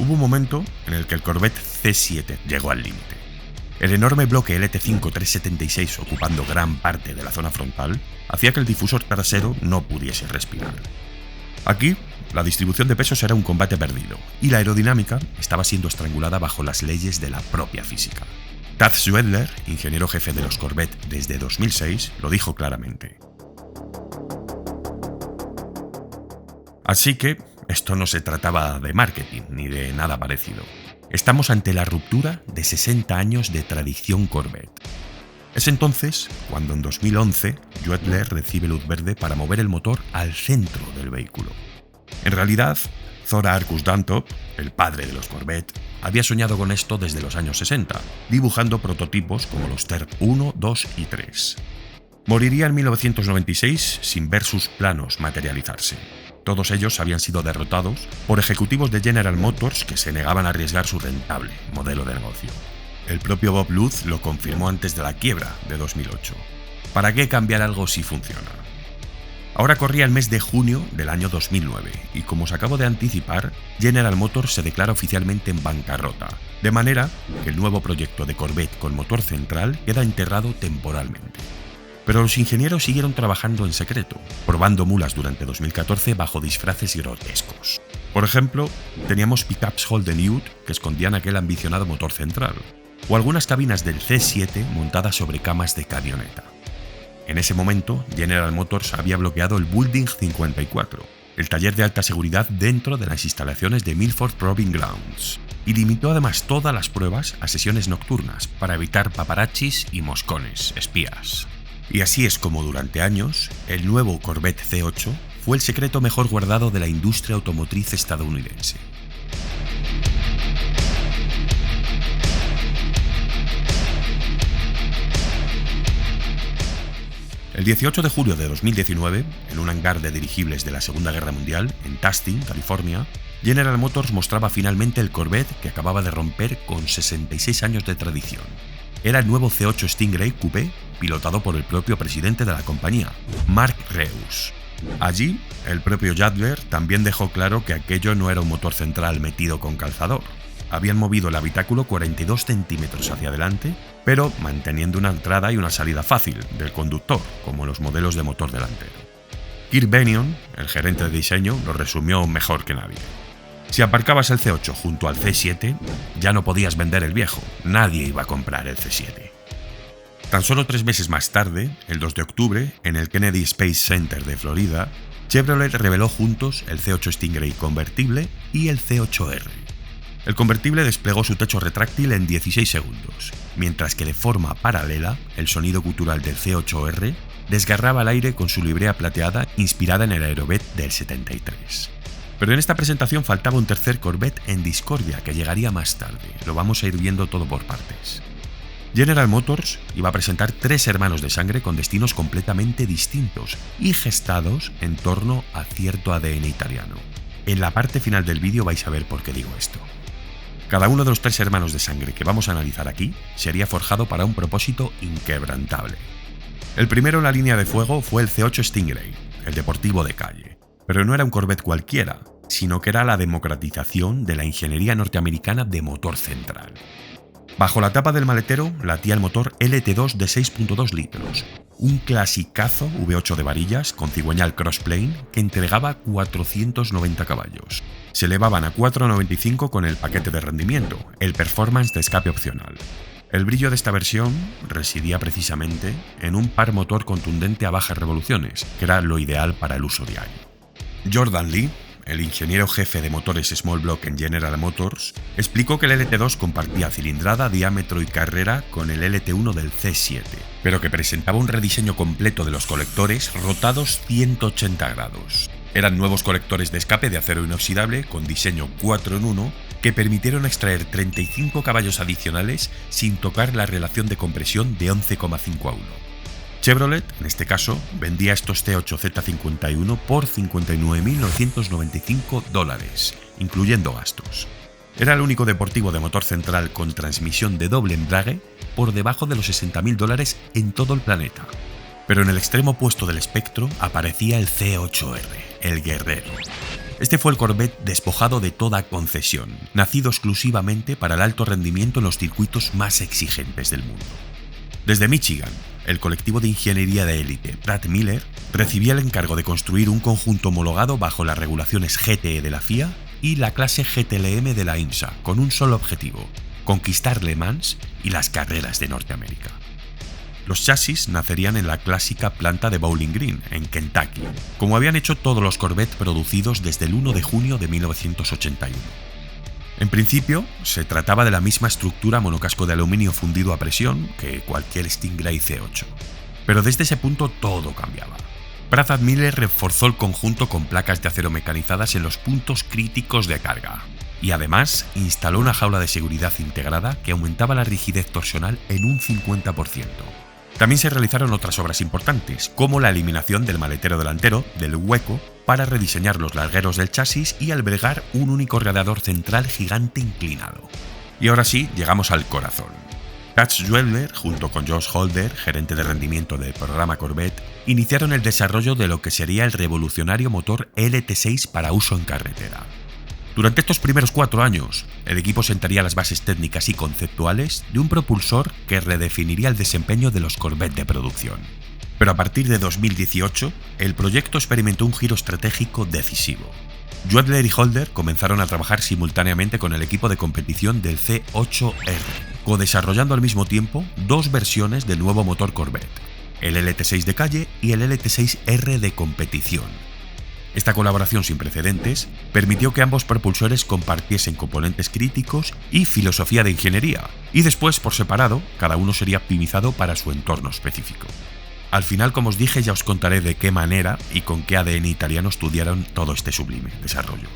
Hubo un momento en el que el Corvette C7 llegó al límite. El enorme bloque LT5-376 ocupando gran parte de la zona frontal hacía que el difusor trasero no pudiese respirar. Aquí, la distribución de pesos era un combate perdido y la aerodinámica estaba siendo estrangulada bajo las leyes de la propia física. Tad Zuedler, ingeniero jefe de los Corvette desde 2006, lo dijo claramente. Así que esto no se trataba de marketing ni de nada parecido. Estamos ante la ruptura de 60 años de tradición Corvette. Es entonces cuando en 2011 Zuedler recibe luz verde para mover el motor al centro del vehículo. En realidad, Zora Arkus Dantop, el padre de los Corvette, había soñado con esto desde los años 60, dibujando prototipos como los Terp 1, 2 y 3. Moriría en 1996 sin ver sus planos materializarse. Todos ellos habían sido derrotados por ejecutivos de General Motors que se negaban a arriesgar su rentable modelo de negocio. El propio Bob Lutz lo confirmó antes de la quiebra de 2008. ¿Para qué cambiar algo si funciona? Ahora corría el mes de junio del año 2009 y, como os acabo de anticipar, General Motors se declara oficialmente en bancarrota, de manera que el nuevo proyecto de Corvette con motor central queda enterrado temporalmente. Pero los ingenieros siguieron trabajando en secreto, probando mulas durante 2014 bajo disfraces grotescos. Por ejemplo, teníamos pickups Holden Ute que escondían aquel ambicionado motor central, o algunas cabinas del C7 montadas sobre camas de camioneta. En ese momento, General Motors había bloqueado el Building 54, el taller de alta seguridad dentro de las instalaciones de Milford Proving Grounds, y limitó además todas las pruebas a sesiones nocturnas para evitar paparazzis y moscones, espías. Y así es como durante años, el nuevo Corvette C8 fue el secreto mejor guardado de la industria automotriz estadounidense. El 18 de julio de 2019, en un hangar de dirigibles de la Segunda Guerra Mundial, en Tustin, California, General Motors mostraba finalmente el Corvette que acababa de romper con 66 años de tradición. Era el nuevo C8 Stingray Coupé, pilotado por el propio presidente de la compañía, Mark Reuss. Allí, el propio Zuedler también dejó claro que aquello no era un motor central metido con calzador. Habían movido el habitáculo 42 centímetros hacia adelante, pero manteniendo una entrada y una salida fácil del conductor, como en los modelos de motor delantero. Kirk Bennion, el gerente de diseño, lo resumió mejor que nadie. Si aparcabas el C8 junto al C7, ya no podías vender el viejo, nadie iba a comprar el C7. Tan solo 3 meses más tarde, el 2 de octubre, en el Kennedy Space Center de Florida, Chevrolet reveló juntos el C8 Stingray convertible y el C8R. El convertible desplegó su techo retráctil en 16 segundos, mientras que de forma paralela, el sonido gutural del C8R desgarraba el aire con su librea plateada inspirada en el Aerovet del 73. Pero en esta presentación faltaba un tercer Corvette en discordia que llegaría más tarde. Lo vamos a ir viendo todo por partes. General Motors iba a presentar 3 hermanos de sangre con destinos completamente distintos y gestados en torno a cierto ADN italiano. En la parte final del vídeo vais a ver por qué digo esto. Cada uno de los 3 hermanos de sangre que vamos a analizar aquí sería forjado para un propósito inquebrantable. El primero en la línea de fuego fue el C8 Stingray, el deportivo de calle. Pero no era un Corvette cualquiera, sino que era la democratización de la ingeniería norteamericana de motor central. Bajo la tapa del maletero latía el motor LT2 de 6.2 litros, un clasicazo V8 de varillas con cigüeñal crossplane que entregaba 490 caballos. Se elevaban a 495 con el paquete de rendimiento, el performance de escape opcional. El brillo de esta versión residía precisamente en un par motor contundente a bajas revoluciones, que era lo ideal para el uso diario. Jordan Lee, el ingeniero jefe de motores Small Block en General Motors, explicó que el LT2 compartía cilindrada, diámetro y carrera con el LT1 del C7, pero que presentaba un rediseño completo de los colectores rotados 180 grados. Eran nuevos colectores de escape de acero inoxidable con diseño 4 en 1 que permitieron extraer 35 caballos adicionales sin tocar la relación de compresión de 11,5 a 1. Chevrolet, en este caso, vendía estos C8 Z51 por $59.995, incluyendo gastos. Era el único deportivo de motor central con transmisión de doble embrague por debajo de los $60.000 en todo el planeta. Pero en el extremo opuesto del espectro aparecía el C8R, el guerrero. Este fue el Corvette despojado de toda concesión, nacido exclusivamente para el alto rendimiento en los circuitos más exigentes del mundo. Desde Michigan, el colectivo de ingeniería de élite Pratt Miller recibía el encargo de construir un conjunto homologado bajo las regulaciones GTE de la FIA y la clase GTLM de la IMSA, con un solo objetivo: conquistar Le Mans y las carreras de Norteamérica. Los chasis nacerían en la clásica planta de Bowling Green, en Kentucky, como habían hecho todos los Corvette producidos desde el 1 de junio de 1981. En principio, se trataba de la misma estructura monocasco de aluminio fundido a presión que cualquier Stingray C8. Pero desde ese punto todo cambiaba. Pratt Miller reforzó el conjunto con placas de acero mecanizadas en los puntos críticos de carga, y además instaló una jaula de seguridad integrada que aumentaba la rigidez torsional en un 50%. También se realizaron otras obras importantes, como la eliminación del maletero delantero, del hueco, para rediseñar los largueros del chasis y albergar un único radiador central gigante inclinado. Y ahora sí, llegamos al corazón. Cutch Schwebler, junto con Josh Holder, gerente de rendimiento del programa Corvette, iniciaron el desarrollo de lo que sería el revolucionario motor LT6 para uso en carretera. Durante estos primeros 4 años, el equipo sentaría las bases técnicas y conceptuales de un propulsor que redefiniría el desempeño de los Corvette de producción. Pero a partir de 2018, el proyecto experimentó un giro estratégico decisivo. Schwebler y Holder comenzaron a trabajar simultáneamente con el equipo de competición del C8R, co-desarrollando al mismo tiempo 2 versiones del nuevo motor Corvette, el LT6 de calle y el LT6R de competición. Esta colaboración sin precedentes permitió que ambos propulsores compartiesen componentes críticos y filosofía de ingeniería, y después, por separado, cada uno sería optimizado para su entorno específico. Al final, como os dije, ya os contaré de qué manera y con qué ADN italiano estudiaron todo este sublime desarrollo.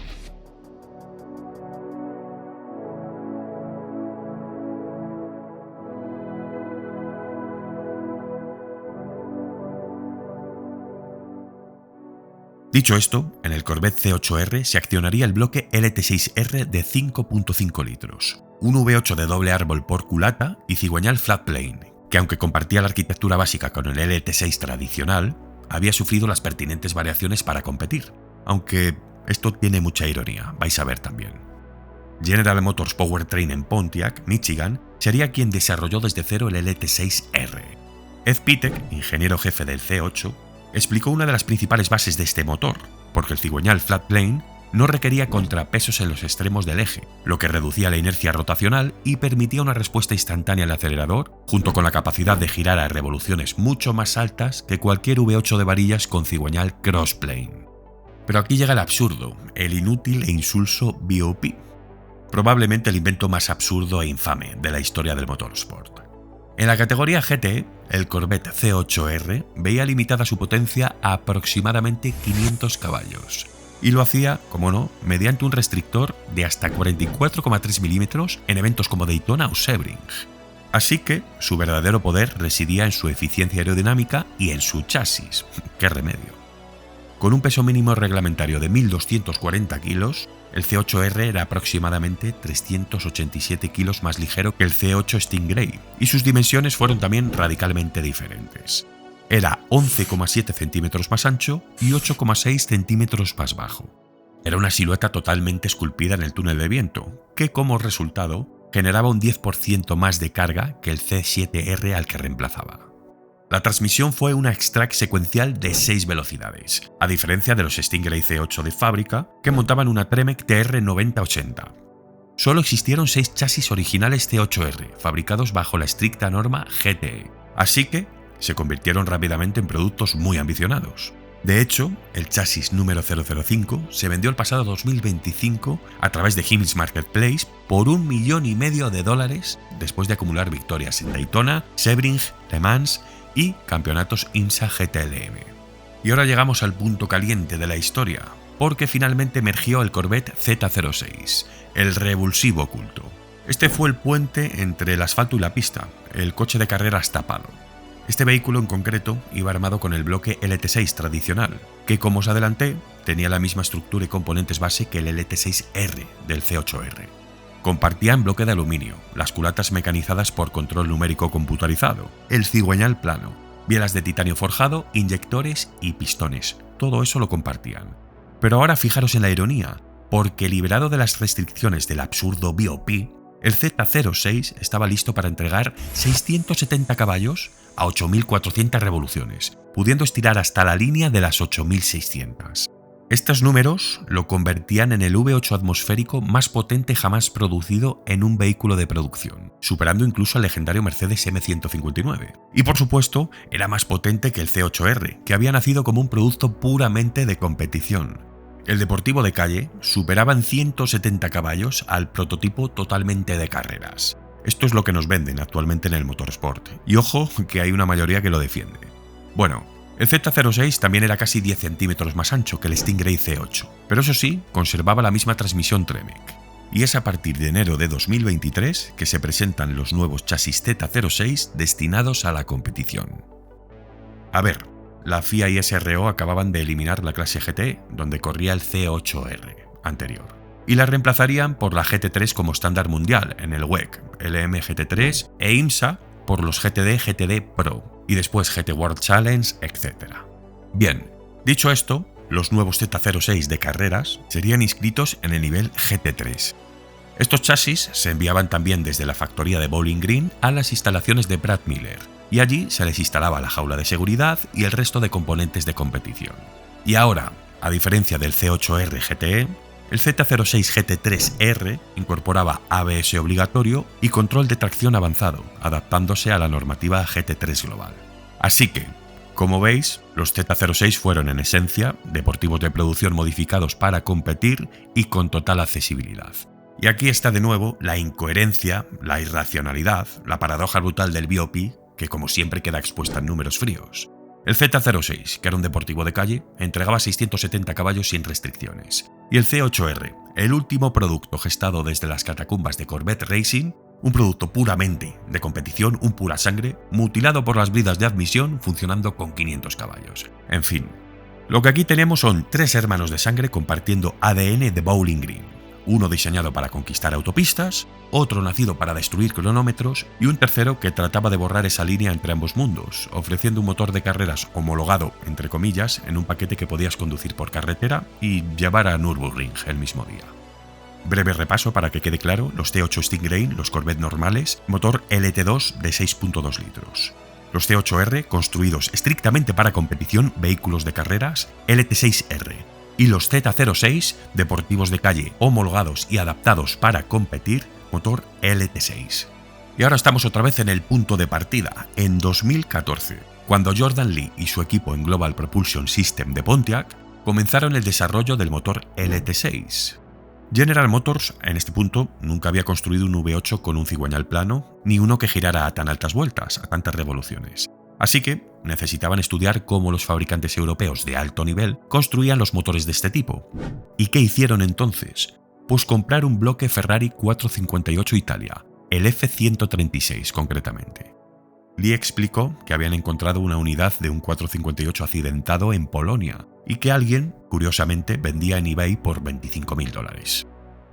Dicho esto, en el Corvette C8R se accionaría el bloque LT6R de 5.5 litros, un V8 de doble árbol por culata y cigüeñal flat plane, que aunque compartía la arquitectura básica con el LT6 tradicional, había sufrido las pertinentes variaciones para competir, aunque esto tiene mucha ironía, vais a ver también. General Motors Powertrain en Pontiac, Michigan, sería quien desarrolló desde cero el LT6R. Ed Pitek, ingeniero jefe del C8, explicó una de las principales bases de este motor, porque el cigüeñal flat plane no requería contrapesos en los extremos del eje, lo que reducía la inercia rotacional y permitía una respuesta instantánea al acelerador, junto con la capacidad de girar a revoluciones mucho más altas que cualquier V8 de varillas con cigüeñal crossplane. Pero aquí llega el absurdo, el inútil e insulso BOP, probablemente el invento más absurdo e infame de la historia del motorsport. En la categoría GT, el Corvette C8R veía limitada su potencia a aproximadamente 500 caballos, y lo hacía, como no, mediante un restrictor de hasta 44,3 milímetros en eventos como Daytona o Sebring. Así que su verdadero poder residía en su eficiencia aerodinámica y en su chasis. ¡Qué remedio! Con un peso mínimo reglamentario de 1.240 kilos, el C8R era aproximadamente 387 kilos más ligero que el C8 Stingray, y sus dimensiones fueron también radicalmente diferentes. Era 11,7 centímetros más ancho y 8,6 centímetros más bajo. Era una silueta totalmente esculpida en el túnel de viento, que como resultado generaba un 10% más de carga que el C7R al que reemplazaba. La transmisión fue una X-Track secuencial de 6 velocidades, a diferencia de los Stingray C8 de fábrica, que montaban una Tremec TR9080. Solo existieron 6 chasis originales C8R, fabricados bajo la estricta norma GTE, así que se convirtieron rápidamente en productos muy ambicionados. De hecho, el chasis número 005 se vendió el pasado 2025 a través de Hims Marketplace por $1,5 millones después de acumular victorias en Daytona, Sebring, Le Mans y campeonatos IMSA GTLM. Y ahora llegamos al punto caliente de la historia, porque finalmente emergió el Corvette Z06, el revulsivo oculto. Este fue el puente entre el asfalto y la pista, el coche de carreras tapado. Este vehículo en concreto iba armado con el bloque LT6 tradicional, que como os adelanté, tenía la misma estructura y componentes base que el LT6R del C8R. Compartían bloque de aluminio, las culatas mecanizadas por control numérico computarizado, el cigüeñal plano, bielas de titanio forjado, inyectores y pistones, todo eso lo compartían. Pero ahora fijaros en la ironía, porque liberado de las restricciones del absurdo BOP, el Z06 estaba listo para entregar 670 caballos a 8.400 revoluciones, pudiendo estirar hasta la línea de las 8.600. Estos números lo convertían en el V8 atmosférico más potente jamás producido en un vehículo de producción, superando incluso al legendario Mercedes M159. Y por supuesto, era más potente que el C8R, que había nacido como un producto puramente de competición. El deportivo de calle superaba en 170 caballos al prototipo totalmente de carreras. Esto es lo que nos venden actualmente en el motorsport, y ojo que hay una mayoría que lo defiende. Bueno, el Z06 también era casi 10 centímetros más ancho que el Stingray C8, pero eso sí, conservaba la misma transmisión Tremec. Y es a partir de enero de 2023 que se presentan los nuevos chasis Z06 destinados a la competición. A ver, la FIA y SRO acababan de eliminar la clase GT, donde corría el C8R anterior, y la reemplazarían por la GT3 como estándar mundial en el WEC, LM GT3 e IMSA por los GTD Pro, y después GT World Challenge, etc. Bien, dicho esto, los nuevos Z06 de carreras serían inscritos en el nivel GT3. Estos chasis se enviaban también desde la factoría de Bowling Green a las instalaciones de Brad Miller, y allí se les instalaba la jaula de seguridad y el resto de componentes de competición. Y ahora, a diferencia del C8R GTE, el Z06 GT3R incorporaba ABS obligatorio y control de tracción avanzado, adaptándose a la normativa GT3 global. Así que, como veis, los Z06 fueron en esencia deportivos de producción modificados para competir y con total accesibilidad. Y aquí está de nuevo la incoherencia, la irracionalidad, la paradoja brutal del BOP, que como siempre queda expuesta en números fríos. El Z06, que era un deportivo de calle, entregaba 670 caballos sin restricciones. Y el C8R, el último producto gestado desde las catacumbas de Corvette Racing, un producto puramente de competición, un pura sangre, mutilado por las bridas de admisión, funcionando con 500 caballos. En fin, lo que aquí tenemos son tres hermanos de sangre compartiendo ADN de Bowling Green. Uno diseñado para conquistar autopistas, otro nacido para destruir cronómetros y un tercero que trataba de borrar esa línea entre ambos mundos, ofreciendo un motor de carreras homologado, entre comillas, en un paquete que podías conducir por carretera y llevar a Nürburgring el mismo día. Breve repaso para que quede claro: los T8 Stingray, los Corvette normales, motor LT2 de 6.2 litros. Los C8R, construidos estrictamente para competición, vehículos de carreras, LT6R. Y los Z06, deportivos de calle, homologados y adaptados para competir, motor LT6. Y ahora estamos otra vez en el punto de partida, en 2014, cuando Jordan Lee y su equipo en Global Propulsion System de Pontiac comenzaron el desarrollo del motor LT6. General Motors, en este punto, nunca había construido un V8 con un cigüeñal plano, ni uno que girara a tan altas vueltas, a tantas revoluciones. Así que necesitaban estudiar cómo los fabricantes europeos de alto nivel construían los motores de este tipo. ¿Y qué hicieron entonces? Pues comprar un bloque Ferrari 458 Italia, el F136 concretamente. Lee explicó que habían encontrado una unidad de un 458 accidentado en Polonia y que alguien, curiosamente, vendía en eBay por $25.000.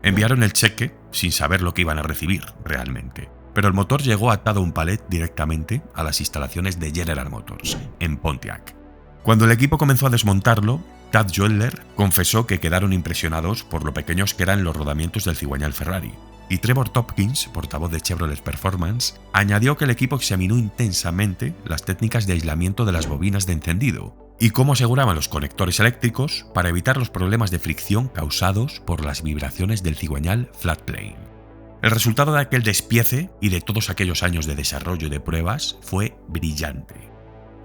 Enviaron el cheque sin saber lo que iban a recibir realmente. Pero el motor llegó atado a un palet directamente a las instalaciones de General Motors, en Pontiac. Cuando el equipo comenzó a desmontarlo, Tad Joeller confesó que quedaron impresionados por lo pequeños que eran los rodamientos del cigüeñal Ferrari, y Trevor Tompkins, portavoz de Chevrolet Performance, añadió que el equipo examinó intensamente las técnicas de aislamiento de las bobinas de encendido y cómo aseguraban los conectores eléctricos para evitar los problemas de fricción causados por las vibraciones del cigüeñal flat plane. El resultado de aquel despiece y de todos aquellos años de desarrollo y de pruebas fue brillante.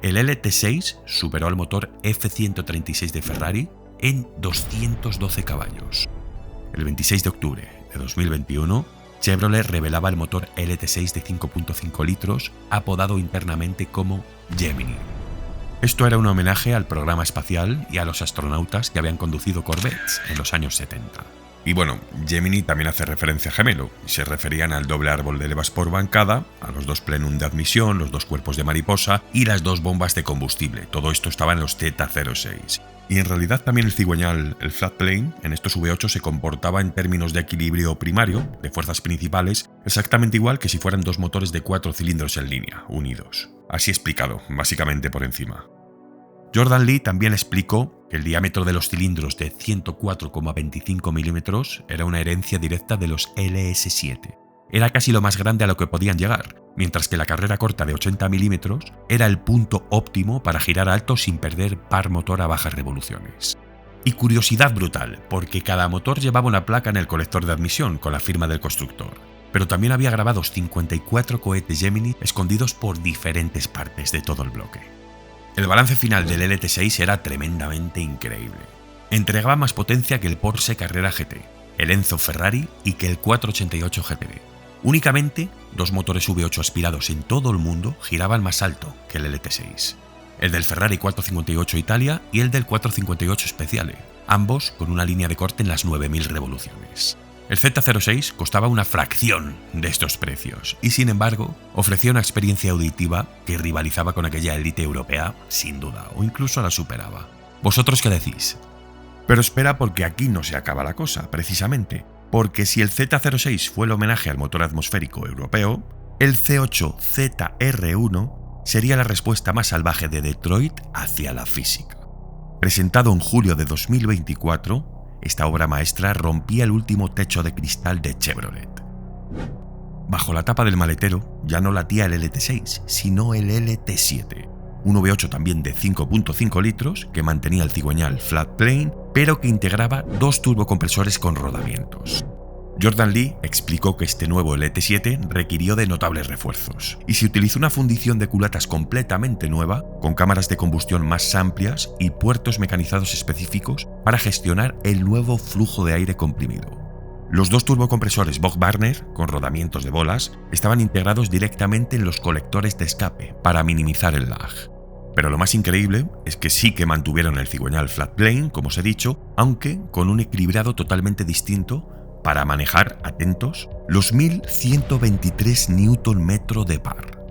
El LT6 superó al motor F136 de Ferrari en 212 caballos. El 26 de octubre de 2021, Chevrolet revelaba el motor LT6 de 5.5 litros, apodado internamente como Gemini. Esto era un homenaje al programa espacial y a los astronautas que habían conducido Corvettes en los años 70. Y bueno, Gemini también hace referencia a gemelo, y se referían al doble árbol de levas por bancada, a los dos plenum de admisión, los dos cuerpos de mariposa y las dos bombas de combustible. Todo esto estaba en los Z06. Y en realidad también el cigüeñal, el flat plane, en estos V8 se comportaba en términos de equilibrio primario, de fuerzas principales, exactamente igual que si fueran dos motores de 4 cilindros en línea, unidos. Así explicado, básicamente por encima. Jordan Lee también explicó que el diámetro de los cilindros de 104,25 milímetros era una herencia directa de los LS7. Era casi lo más grande a lo que podían llegar, mientras que la carrera corta de 80 milímetros era el punto óptimo para girar alto sin perder par motor a bajas revoluciones. Y curiosidad brutal, porque cada motor llevaba una placa en el colector de admisión con la firma del constructor, pero también había grabados 54 cohetes Gemini escondidos por diferentes partes de todo el bloque. El balance final del LT6 era tremendamente increíble. Entregaba más potencia que el Porsche Carrera GT, el Enzo Ferrari y que el 488 GTB. Únicamente, dos motores V8 aspirados en todo el mundo giraban más alto que el LT6. El del Ferrari 458 Italia y el del 458 Speciale, ambos con una línea de corte en las 9000 revoluciones. El Z06 costaba una fracción de estos precios y, sin embargo, ofrecía una experiencia auditiva que rivalizaba con aquella élite europea, sin duda, o incluso la superaba. ¿Vosotros qué decís? Pero espera, porque aquí no se acaba la cosa, precisamente, porque si el Z06 fue el homenaje al motor atmosférico europeo, el C8 ZR1 sería la respuesta más salvaje de Detroit hacia la física. Presentado en julio de 2024, esta obra maestra rompía el último techo de cristal de Chevrolet. Bajo la tapa del maletero ya no latía el LT6, sino el LT7, un V8 también de 5.5 litros que mantenía el cigüeñal flat plane, pero que integraba dos turbocompresores con rodamientos. Jordan Lee explicó que este nuevo LT7 requirió de notables refuerzos y se utilizó una fundición de culatas completamente nueva, con cámaras de combustión más amplias y puertos mecanizados específicos para gestionar el nuevo flujo de aire comprimido. Los dos turbocompresores Bock-Warner, con rodamientos de bolas, estaban integrados directamente en los colectores de escape para minimizar el lag. Pero lo más increíble es que sí que mantuvieron el cigüeñal flat plane, como os he dicho, aunque con un equilibrado totalmente distinto para manejar, atentos, los 1123 Nm de par.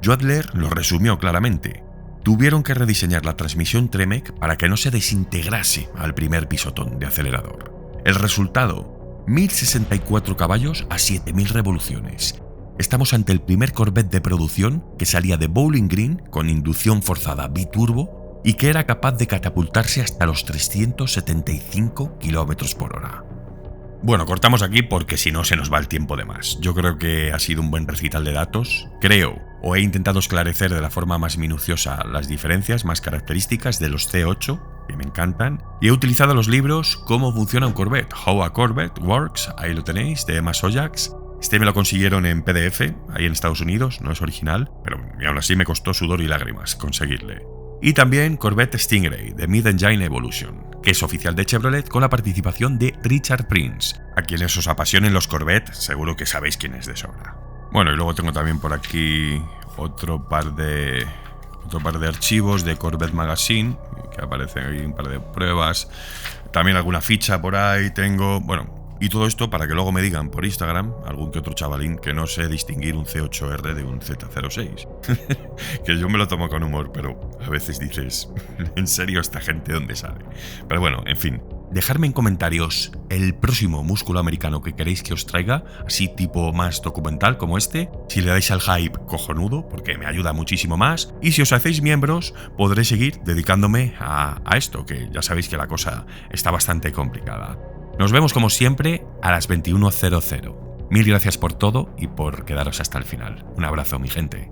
Joadler lo resumió claramente. Tuvieron que rediseñar la transmisión Tremec para que no se desintegrase al primer pisotón de acelerador. El resultado, 1064 caballos a 7000 revoluciones. Estamos ante el primer Corvette de producción que salía de Bowling Green con inducción forzada biturbo y que era capaz de catapultarse hasta los 375 km/h. Bueno, cortamos aquí porque si no se nos va el tiempo de más. Yo creo que ha sido un buen recital de datos. Creo, o he intentado esclarecer de la forma más minuciosa las diferencias más características de los C8, que me encantan, y he utilizado los libros Cómo funciona un Corvette, How a Corvette Works, ahí lo tenéis, de Emma Sojax. Este me lo consiguieron en PDF, ahí en Estados Unidos, no es original, pero aún así me costó sudor y lágrimas conseguirle. Y también Corvette Stingray, de Mid-Engine Evolution, que es oficial de Chevrolet con la participación de Richard Prince. A quienes os apasionen los Corvette, seguro que sabéis quién es de sobra. Bueno, y luego tengo también por aquí otro par de archivos de Corvette Magazine, que aparecen ahí un par de pruebas. También alguna ficha por ahí tengo, bueno. Y todo esto para que luego me digan por Instagram, algún que otro chavalín, que no sé distinguir un C8R de un Z06. Que yo me lo tomo con humor, pero a veces dices, ¿en serio esta gente dónde sale? Pero bueno, en fin, dejadme en comentarios el próximo músculo americano que queréis que os traiga, así tipo más documental como este. Si le dais al hype, cojonudo, porque me ayuda muchísimo más. Y si os hacéis miembros, podré seguir dedicándome a esto, que ya sabéis que la cosa está bastante complicada. Nos vemos como siempre a las 21:00. Mil gracias por todo y por quedaros hasta el final. Un abrazo, mi gente.